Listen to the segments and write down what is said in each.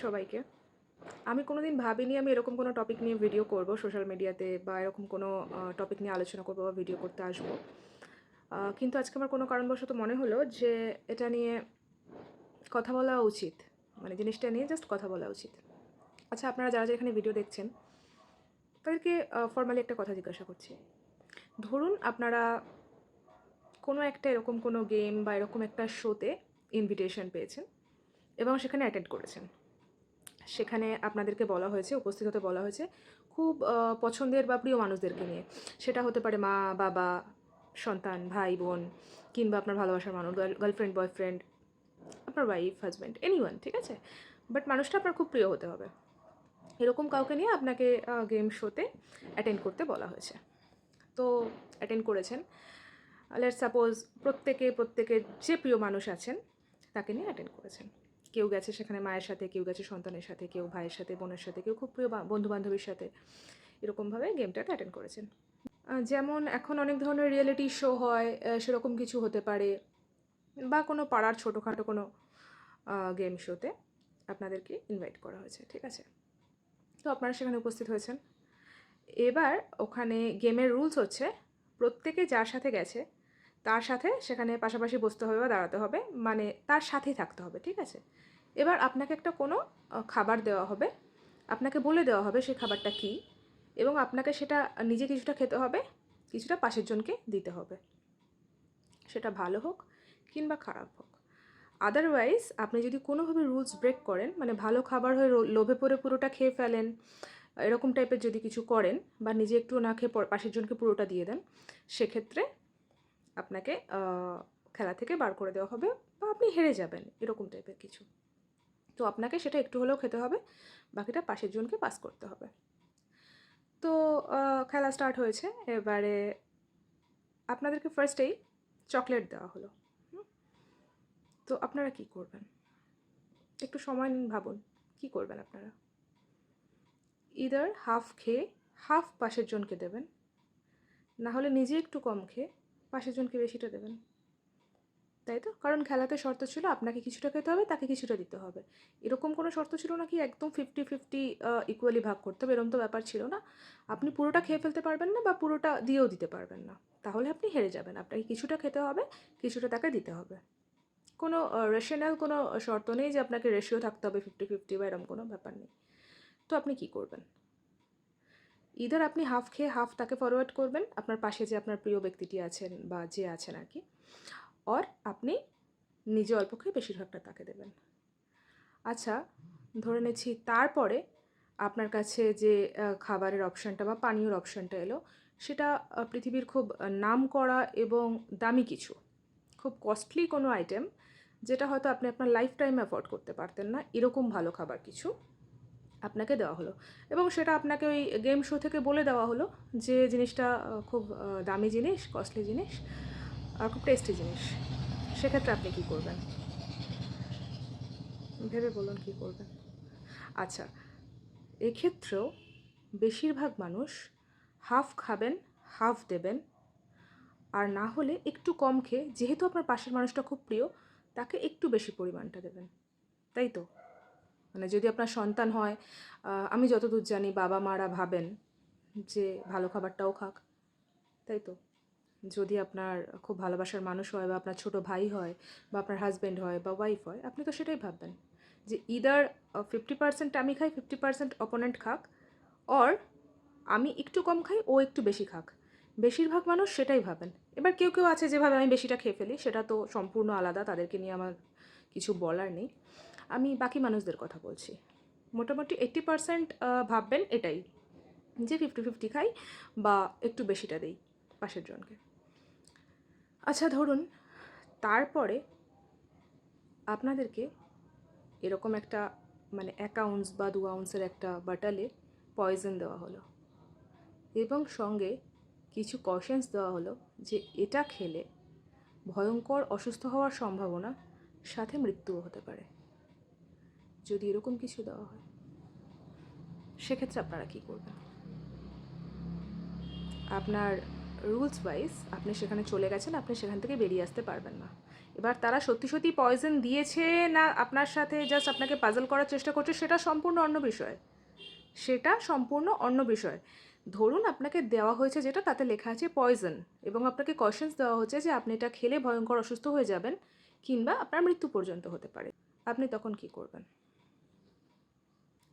সবাইকে। আমি কোনোদিন ভাবিনি আমি এরকম কোনো টপিক নিয়ে ভিডিও করব সোশ্যাল মিডিয়াতে বা এরকম কোনো টপিক নিয়ে আলোচনা করব বা ভিডিও করতে আসবো। কিন্তু আজকে আমার কোনো কারণবশত মনে হলো যে এটা নিয়ে কথা বলা উচিত। মানে জিনিসটা নিয়ে জাস্ট কথা বলা উচিত। আচ্ছা, আপনারা যারা এখানে ভিডিও দেখছেন তাদেরকে ফর্মালি একটা কথা জিজ্ঞাসা করছি। ধরুন আপনারা কোনো একটা এরকম কোনো গেম বা এরকম একটা শোতে ইনভিটেশন পেয়েছেন এবং সেখানে অ্যাটেন্ড করেছেন। সেখানে আপনাদেরকে বলা হয়েছে, উপস্থিত হতে বলা হয়েছে খুব পছন্দের বা প্রিয় মানুষদেরকে নিয়ে। সেটা হতে পারে মা, বাবা, সন্তান, ভাই, বোন, কিংবা আপনার ভালোবাসার মানুষ, গার্লফ্রেন্ড, বয়ফ্রেন্ড, আপনার ওয়াইফ, হাজব্যান্ড, এনিওয়ান, ঠিক আছে? বাট মানুষটা আপনার খুব প্রিয় হতে হবে। এরকম কাউকে নিয়ে আপনাকে গেম শোতে অ্যাটেন্ড করতে বলা হয়েছে। তো অ্যাটেন্ড করেছেন। লেটস সাপোজ প্রত্যেকের যে প্রিয় মানুষ আছেন তাকে নিয়ে অ্যাটেন্ড করেছেন। কেউ গেছে সেখানে মায়ের সাথে, কেউ গেছে সন্তানের সাথে, কেউ ভাইয়ের সাথে, বোনের সাথে, কেউ খুব প্রিয় বন্ধু-বান্ধবীর সাথে। এরকমভাবে গেমটাতে অ্যাটেন্ড করেছেন। যেমন এখন অনেক ধরনের রিয়েলিটি শো হয়, সেরকম কিছু হতে পারে, বা কোনো পাড়ার ছোটোখাটো কোনো গেম শোতে আপনাদেরকে ইনভাইট করা হয়েছে, ঠিক আছে? তো আপনারা সেখানে উপস্থিত হয়েছেন। এবার ওখানে গেমের রুলস হচ্ছে প্রত্যেকে যার সাথে গেছে তার সাথে সেখানে পাশাপাশি বসতে হবে বা দাঁড়াতে হবে, মানে তার সাথেই থাকতে হবে, ঠিক আছে? এবার আপনাকে একটা কোনো খাবার দেওয়া হবে, আপনাকে বলে দেওয়া হবে সেই খাবারটা কী, এবং আপনাকে সেটা নিজে কিছুটা খেতে হবে, কিছুটা পাশের জনকে দিতে হবে। সেটা ভালো হোক কিংবা খারাপ হোক। আদারওয়াইজ আপনি যদি কোনোভাবে রুলস ব্রেক করেন, মানে ভালো খাবার হয়ে লোভে পড়ে পুরোটা খেয়ে ফেলেন, এরকম টাইপের যদি কিছু করেন, বা নিজে একটু না খেয়ে পাশের জনকে পুরোটা দিয়ে দেন, সেক্ষেত্রে আপনাকে খেলা থেকে বার করে দেওয়া হবে বা আপনি হেরে যাবেন, এরকম টাইপের কিছু। তো আপনাকে সেটা একটু হলেও খেতে হবে, বাকিটা পাশের জনকে পাস করতে হবে। তো খেলা স্টার্ট হয়েছে। এবারে আপনাদেরকে ফার্স্টেই চকলেট দেওয়া হলো। তো আপনারা কি করবেন? একটু সময় নিন, ভাবুন কি করবেন আপনারা। ইদার হাফ খেয়ে হাফ পাশের জনকে দেবেন, না হলে নিজে একটু কম খেয়ে পাশের জনকে বেশিটা দেবেন, তাই তো? কারণ খেলাতে শর্ত ছিল আপনাকে কিছুটা খেতে হবে, তাকে কিছুটা দিতে হবে। এরকম কোনো শর্ত ছিল না কি একদম 50-50 ইকুয়ালি ভাগ করতে হবে, এরকম তো ব্যাপার ছিল না। আপনি পুরোটা খেয়ে ফেলতে পারবেন না বা পুরোটা দিয়েও দিতে পারবেন না, তাহলে আপনি হেরে যাবেন। আপনাকে কিছুটা খেতে হবে, কিছুটা তাকে দিতে হবে। কোনো রেশনাল কোনো শর্ত নেই যে আপনাকে রেশিও থাকতে হবে 50-50 বা এরকম কোনো ব্যাপার নেই। তো আপনি কি করবেন? ইদার আপনি হাফ খেয়ে হাফ তাকে ফরওয়ার্ড করবেন, আপনার পাশে যে আপনার প্রিয় ব্যক্তিটি আছেন বা যে আছেন আর কি, অর আপনি নিজে অল্প খেয়ে বেশিরভাগটা তাকে দেবেন। আচ্ছা, ধরে নিচ্ছি তারপরে আপনার কাছে যে খাবারের অপশানটা বা পানীয়র অপশানটা এলো, সেটা পৃথিবীর খুব নামকরা এবং দামি কিছু, খুব কস্টলি কোনো আইটেম, যেটা হয়তো আপনি আপনার লাইফ টাইম অ্যাফোর্ড করতে পারতেন না, এরকম ভালো খাবার কিছু আপনাকে দেওয়া হলো। এবং সেটা আপনাকে ওই গেম শো থেকে বলে দেওয়া হলো যে জিনিসটা খুব দামি জিনিস, কস্টলি জিনিস, আর খুব টেস্টি জিনিস। সেক্ষেত্রে আপনি কী করবেন? ভেবে বলুন কী করবেন। আচ্ছা, এক্ষেত্রেও বেশিরভাগ মানুষ হাফ খাবেন, হাফ দেবেন, আর না হলে একটু কম খেয়ে, যেহেতু আপনার পাশের মানুষটা খুব প্রিয়, তাকে একটু বেশি পরিমাণটা দেবেন, তাই তো? মানে যদি আপনার সন্তান হয়, আমি যতদূর জানি বাবা মারা ভাবেন যে ভালো খাবারটাও খাক, তাই তো? যদি আপনার খুব ভালোবাসার মানুষ হয় বা আপনার ছোট ভাই হয় বা আপনার হাজব্যান্ড হয় বা ওয়াইফ হয়, আপনি তো সেটাই ভাববেন যে ইদার 50% আমি খাই, 50% অপোনেন্ট খাক, অর আমি একটু কম খাই, ও একটু বেশি খাক। বেশিরভাগ মানুষ সেটাই ভাবেন। এবার কেউ কেউ আছে যেভাবে আমি বেশিটা খেয়ে ফেলি, সেটা তো সম্পূর্ণ আলাদা, তাদেরকে নিয়ে আমার কিছু বলার নেই। আমি বাকি মানুষদের কথা বলছি। মোটামুটি 80% ভাববেন এটাই, যে 50-50 খাই বা একটু বেশিটা দেই পাশের জনকে। আচ্ছা, ধরুন তারপরে আপনাদেরকে এরকম একটা, মানে 1 আউন্স বা 2 আউন্সের একটা বাটালে পয়জন দেওয়া হলো, এবং সঙ্গে কিছু কশনস দেওয়া হলো যে এটা খেলে ভয়ঙ্কর অসুস্থ হওয়ার সম্ভাবনা, সাথে মৃত্যুও হতে পারে। যদি এরকম কিছু দেওয়া হয়, সেক্ষেত্রে আপনারা কী করবেন? আপনার রুলস ওয়াইজ আপনি সেখানে চলে গেছেন, আপনি সেখান থেকে বেরিয়ে আসতে পারবেন না। এবার তারা সত্যি সত্যি পয়জন দিয়েছে না আপনার সাথে জাস্ট আপনাকে পাজল করার চেষ্টা করছে, সেটা সম্পূর্ণ অন্য বিষয়। সেটা সম্পূর্ণ অন্য বিষয়। ধরুন আপনাকে দেওয়া হয়েছে যেটা, তাতে লেখা আছে পয়জন, এবং আপনাকে কশনস দেওয়া হচ্ছে যে আপনি এটা খেলে ভয়ঙ্কর অসুস্থ হয়ে যাবেন কিংবা আপনার মৃত্যু পর্যন্ত হতে পারে। আপনি তখন কি করবেন?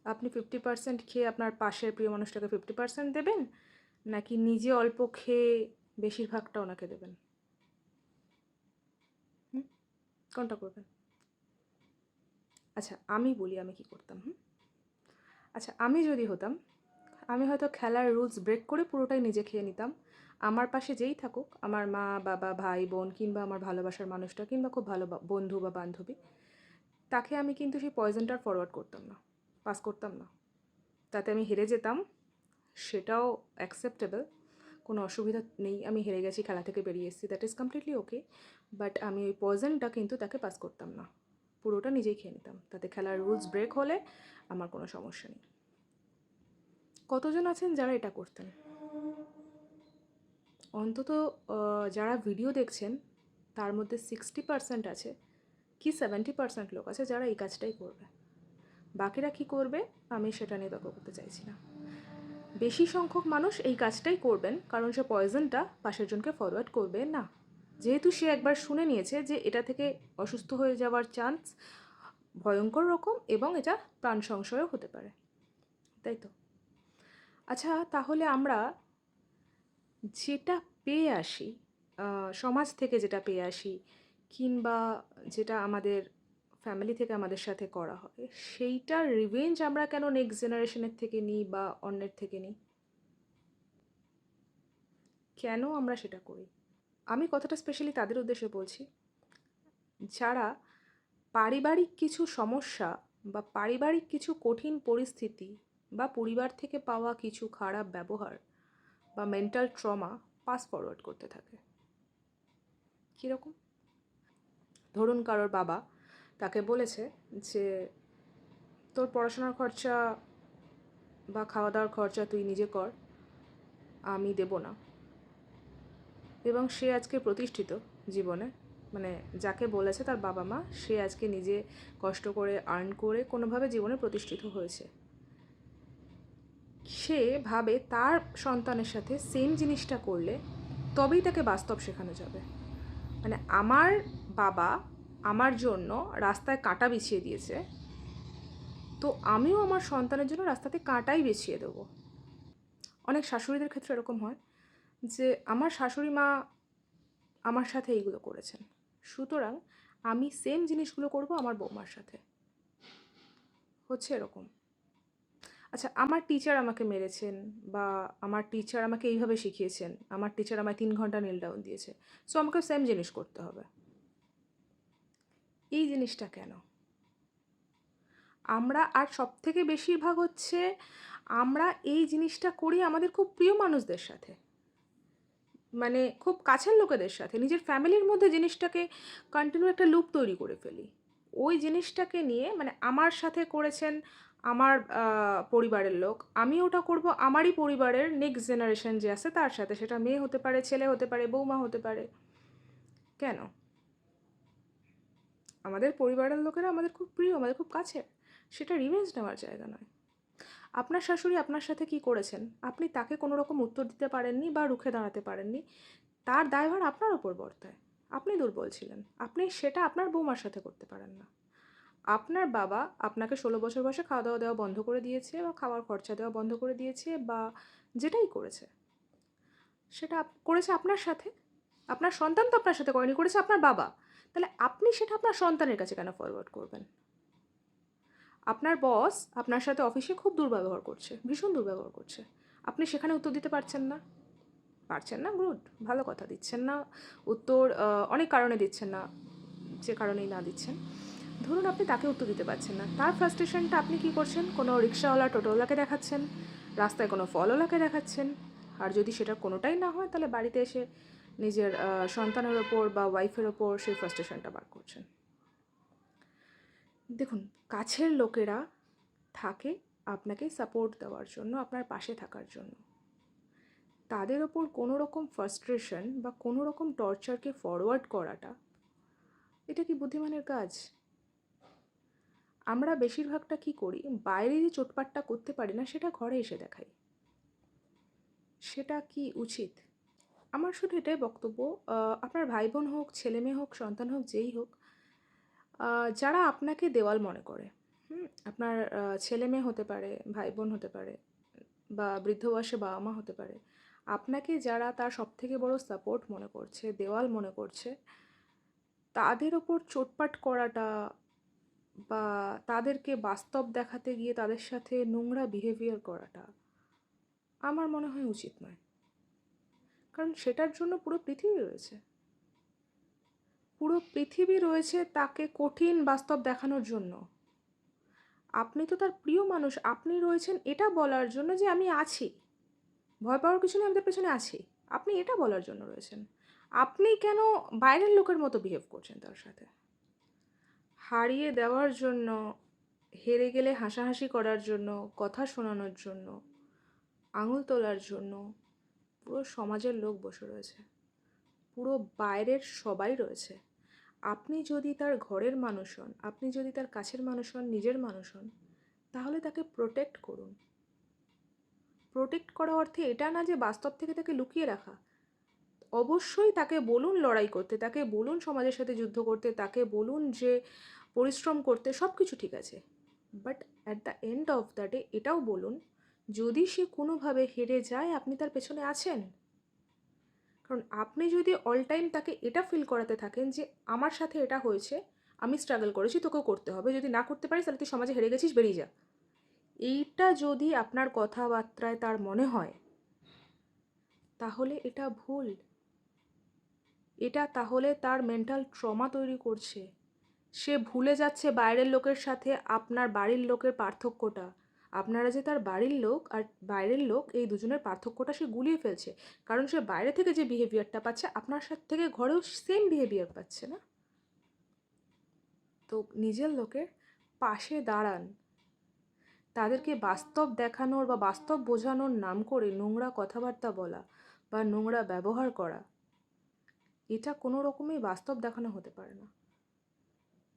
আপনি 50% খেয়ে আপনার পাশের প্রিয় মানুষটাকে 50% দেবেন, নাকি নিজে অল্প খেয়ে বেশিরভাগটা ওনাকে দেবেন? কোনটা করবেন? আচ্ছা আমি বলি আমি কি করতাম। আচ্ছা আমি যদি হতাম, আমি হয়তো খেলার রুলস ব্রেক করে পুরোটাই নিজে খেয়ে নিতাম। আমার পাশে যেই থাকুক, আমার মা বাবা ভাই বোন কিংবা আমার ভালোবাসার মানুষটা কিংবা খুব ভালো বন্ধু বা বান্ধবী, তাকে আমি কিন্তু সেই পয়জনটার ফরওয়ার্ড করতাম না, পাস করতাম না। তাতে আমি হেরে যেতাম, সেটাও অ্যাকসেপ্টেবল, কোনো অসুবিধা নেই। আমি হেরে গেছি, খেলা থেকে বেরিয়ে এসেছি, that is completely okay. But আমি ওই পয়জনটা কিন্তু তাকে পাস করতাম না, পুরোটা নিজেই খেয়ে নিতাম। তাতে খেলার রুলস ব্রেক হলে আমার কোনো সমস্যা নেই। কতজন আছেন যারা এটা করতেন? অন্তত যারা ভিডিও দেখছেন তার মধ্যে 60% আছে কি 70% লোক আছে যারা এই কাজটাই করবে। বাকিরা কি করবে আমি সেটা নিয়ে তর্ক করতে চাইছি না। বেশি সংখ্যক মানুষ এই কাজটাই করবেন কারণ সে পয়জনটা পাশের জনকে ফরওয়ার্ড করবে না, যেহেতু সে একবার শুনে নিয়েছে যে এটা থেকে অসুস্থ হয়ে যাওয়ার চান্স ভয়ঙ্কর রকম এবং এটা প্রাণ সংশয়ও হতে পারে, তাই তো? আচ্ছা তাহলে আমরা যেটা পেয়ে আসি, সমাজ থেকে যেটা পেয়ে আসি কিংবা যেটা আমাদের ফ্যামিলি থেকে আমাদের সাথে করা হয়, সেইটার রিভেঞ্জ আমরা কেন নেক্সট জেনারেশনের থেকে নিই বা অন্যের থেকে নিই? কেন আমরা সেটা করি? আমি কথাটা স্পেশালি তাদের উদ্দেশ্যে বলছি যারা পারিবারিক কিছু সমস্যা বা পারিবারিক কিছু কঠিন পরিস্থিতি বা পরিবার থেকে পাওয়া কিছু খারাপ ব্যবহার বা মেন্টাল ট্রমা পাস ফরওয়ার্ড করতে থাকে। কীরকম? ধরুন কারোর বাবা তাকে বলেছে যে তোর পড়াশোনার খরচা বা খাওয়া দাওয়ার খরচা তুই নিজে কর, আমি দেব না। এবং সে আজকে প্রতিষ্ঠিত জীবনে, মানে যাকে বলেছে তার বাবা মা, সে আজকে নিজে কষ্ট করে আর্ন করে কোনোভাবে জীবনে প্রতিষ্ঠিত হয়েছে। সে ভাবে তার সন্তানের সাথে সেম জিনিসটা করলে তবেই তাকে বাস্তব শেখানো যাবে। মানে আমার বাবা আমার জন্য রাস্তায় কাঁটা বিছিয়ে দিয়েছে, তো আমিও আমার সন্তানের জন্য রাস্তাতে কাঁটাই বিছিয়ে দেবো। অনেক শাশুড়িদের ক্ষেত্রে এরকম হয় যে আমার শাশুড়ি মা আমার সাথে এইগুলো করেছেন, সুতরাং আমি সেম জিনিসগুলো করব আমার বৌমার সাথে। হচ্ছে এরকম। আচ্ছা আমার টিচার আমাকে মেরেছেন বা আমার টিচার আমাকে এইভাবে শিখিয়েছেন, আমার টিচার আমায় 3 ঘন্টা নীল ডাউন দিয়েছে, সো আমাকে সেম জিনিস করতে হবে। এই জিনিসটা কেন? আমরা আর সবথেকে বেশিরভাগ হচ্ছে আমরা এই জিনিসটা করি আমাদের খুব প্রিয় মানুষদের সাথে, মানে খুব কাছের লোকেদের সাথে, নিজের ফ্যামিলির মধ্যে জিনিসটাকে কন্টিনিউ একটা লুপ তৈরি করে ফেলি। ওই জিনিসটাকে নিয়ে মানে আমার সাথে করেছেন আমার পরিবারের লোক, আমি ওটা করব আমারই পরিবারের নেক্সট জেনারেশন যে আছে তার সাথে, সেটা মেয়ে হতে পারে, ছেলে হতে পারে, বৌমা হতে পারে। কেন? আমাদের পরিবারের লোকেরা আমাদের খুব প্রিয়, আমাদের খুব কাছের, সেটা রিভেঞ্জ নেওয়ার জায়গা নয়। আপনার শাশুড়ি আপনার সাথে কি করেছেন আপনি তাকে কোনো রকম উত্তর দিতে পারেননি বা রুখে দাঁড়াতে পারেননি, তার দায়ভার আপনার ওপর বর্তায়। আপনি দুর্বল ছিলেন, আপনি সেটা আপনার বৌমার সাথে করতে পারেন না। আপনার বাবা আপনাকে 16 বছর বয়সে খাওয়া দাওয়া দেওয়া বন্ধ করে দিয়েছে বা খাওয়ার খরচা দেওয়া বন্ধ করে দিয়েছে বা যেটাই করেছে সেটা করেছে আপনার সাথে। আপনার সন্তান তো আপনার সাথে করেনি, করেছে আপনার বাবা। তাহলে আপনি সেটা আপনার সন্তানের কাছে কেন ফরওয়ার্ড করবেন? আপনার বস আপনার সাথে অফিসে খুব দুর্ব্যবহার করছে, ভীষণ দুর্ব্যবহার করছে, আপনি সেখানে উত্তর দিতে পারছেন না? পারছেন না, গুড, ভালো কথা। দিচ্ছেন না উত্তর, অনেক কারণে দিচ্ছেন না, যে কারণেই না দিচ্ছেন। ধরুন আপনি তাকে উত্তর দিতে পারছেন না, তার ফ্রাস্ট্রেশনটা আপনি কী করছেন? কোনো রিক্সাওয়ালা টোটোওয়ালাকে দেখাচ্ছেন, রাস্তায় কোনো ফলওয়ালাকে দেখাচ্ছেন। আর যদি সেটা কোনোটাই না হয় তাহলে বাড়িতে এসে নিজের সন্তানের ওপর বা ওয়াইফের ওপর সেই ফ্রাস্ট্রেশনটা বার করছেন। দেখুন, কাছের লোকেরা থাকে আপনাকে সাপোর্ট দেওয়ার জন্য, আপনার পাশে থাকার জন্য। তাদের ওপর কোনো রকম ফ্রাস্ট্রেশন বা কোনো রকম টর্চারকে ফরওয়ার্ড করাটা এটা কি বুদ্ধিমানের কাজ? আমরা বেশিরভাগটা কি করি, বাইরে যে চোটপাটটা করতে পারি না সেটা ঘরে এসে দেখাই। সেটা কি উচিত? আমার শুধু এটাই বক্তব্য, আপনার ভাই বোন হোক, ছেলে মেয়ে হোক, সন্তান হোক, যেই হোক, যারা আপনাকে দেওয়াল মনে করে, আপনার ছেলে মেয়ে হতে পারে, ভাই বোন হতে পারে, বা বৃদ্ধ বয়সে বাবা মা হতে পারে, আপনাকে যারা তার সবথেকে বড় সাপোর্ট মনে করছে, দেওয়াল মনে করছে, তাদের ওপর চোটপাট করাটা বা তাদেরকে বাস্তব দেখাতে গিয়ে তাদের সাথে নোংরা বিহেভিয়ার করাটা আমার মনে হয় উচিত নয়। কারণ সেটার জন্য পুরো পৃথিবী রয়েছে। পুরো পৃথিবী রয়েছে তাকে কঠিন বাস্তব দেখানোর জন্য। আপনি তো তার প্রিয় মানুষ, আপনি রয়েছেন এটা বলার জন্য যে আমি আছি, ভয় পাওয়ার কিছু নেই, আমাদের পেছনে আছি। আপনি এটা বলার জন্য রয়েছেন। আপনি কেন বাইরের লোকের মতো বিহেভ করছেন তার সাথে? হারিয়ে দেওয়ার জন্য, হেরে গেলে হাসাহাসি করার জন্য, কথা শোনানোর জন্য, আঙুল তোলার জন্য পুরো সমাজের লোক বসে রয়েছে, পুরো বাইরের সবাই রয়েছে। আপনি যদি তার ঘরের মানুষ হন, আপনি যদি তার কাছের মানুষ হন, নিজের মানুষ হন, তাহলে তাকে প্রোটেক্ট করুন। প্রোটেক্ট করা অর্থে এটা না যে বাস্তব থেকে তাকে লুকিয়ে রাখা। অবশ্যই তাকে বলুন লড়াই করতে, তাকে বলুন সমাজের সাথে যুদ্ধ করতে, তাকে বলুন যে পরিশ্রম করতে, সব কিছু ঠিক আছে। But at the end of the day এটাও বলুন, যদি সে কোনোভাবে হেরে যায় আপনি তার পেছনে আছেন। কারণ আপনি যদি অল টাইম তাকে এটা ফিল করাতে থাকেন যে আমার সাথে এটা হয়েছে, আমি স্ট্রাগল করেছি, তোকেও করতে হবে, যদি না করতে পারিস তাহলে তুই সমাজে হেরে গেছিস, বেরিয়ে যা, এইটা যদি আপনার কথাবার্তায় তার মনে হয়, তাহলে এটা ভুল। এটা তাহলে তার মেন্টাল ট্রমা তৈরি করছে। সে ভুলে যাচ্ছে বাইরের লোকের সাথে আপনার বাড়ির লোকের পার্থক্যটা। আপনারা যে তার বাড়ির লোক আর বাইরের লোক, এই দুজনের পার্থক্যটা সে গুলিয়ে ফেলছে। কারণ সে বাইরে থেকে যে বিহেভিয়ারটা পাচ্ছে, আপনার সাথে থেকে ঘরেও সেম বিহেভিয়ার পাচ্ছে না। তো নিজের লোকের পাশে দাঁড়ান। তাদেরকে বাস্তব দেখানোর বা বাস্তব বোঝানোর নাম করে নোংরা কথাবার্তা বলা বা নোংরা ব্যবহার করা, এটা কোনো রকমই বাস্তব দেখানো হতে পারে না।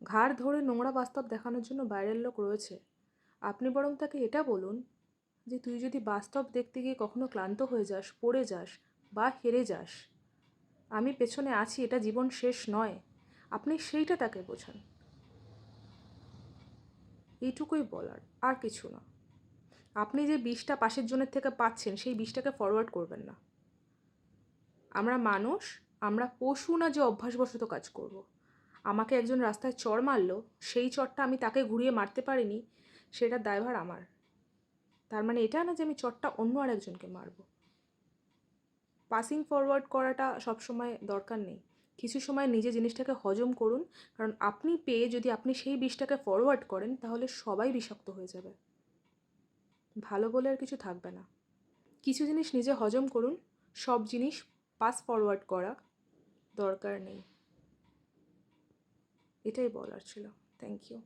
ঘাড় ধরে নোংরা বাস্তব দেখানোর জন্য বাইরের লোক রয়েছে। আপনি বরং তাকে এটা বলুন যে তুই যদি বাস্তব দেখতে গিয়ে কখনো ক্লান্ত হয়ে যাস, পড়ে যাস বা হেরে যাস, আমি পেছনে আছি, এটা জীবন শেষ নয়। আপনি সেইটা তাকে বোঝান। এইটুকুই বলার, আর কিছু না। আপনি যে বিষটা পাশের জনের থেকে পাচ্ছেন, সেই বিষটাকে ফরওয়ার্ড করবেন না। আমরা মানুষ, আমরা পশু না যে অভ্যাসবশত কাজ করব। আমাকে একজন রাস্তায় চড় মারলো, সেই চড়টা আমি তাকে ঘুরিয়ে মারতে পারিনি, সেটার দায়ভার আমার। তার মানে এটা না যে আমি চড়টা অন্য আরেকজনকে মারব। পাসিং ফরওয়ার্ড করাটা সবসময় দরকার নেই। কিছু সময় নিজে জিনিসটাকে হজম করুন, কারণ আপনি পেয়ে যদি আপনি সেই বিষটাকে ফরওয়ার্ড করেন তাহলে সবাই বিষাক্ত হয়ে যাবে, ভালো বলে আর কিছু থাকবে না। কিছু জিনিস নিজে হজম করুন, সব জিনিস পাস ফরওয়ার্ড করা দরকার নেই। এটাই বলার ছিল। Thank you.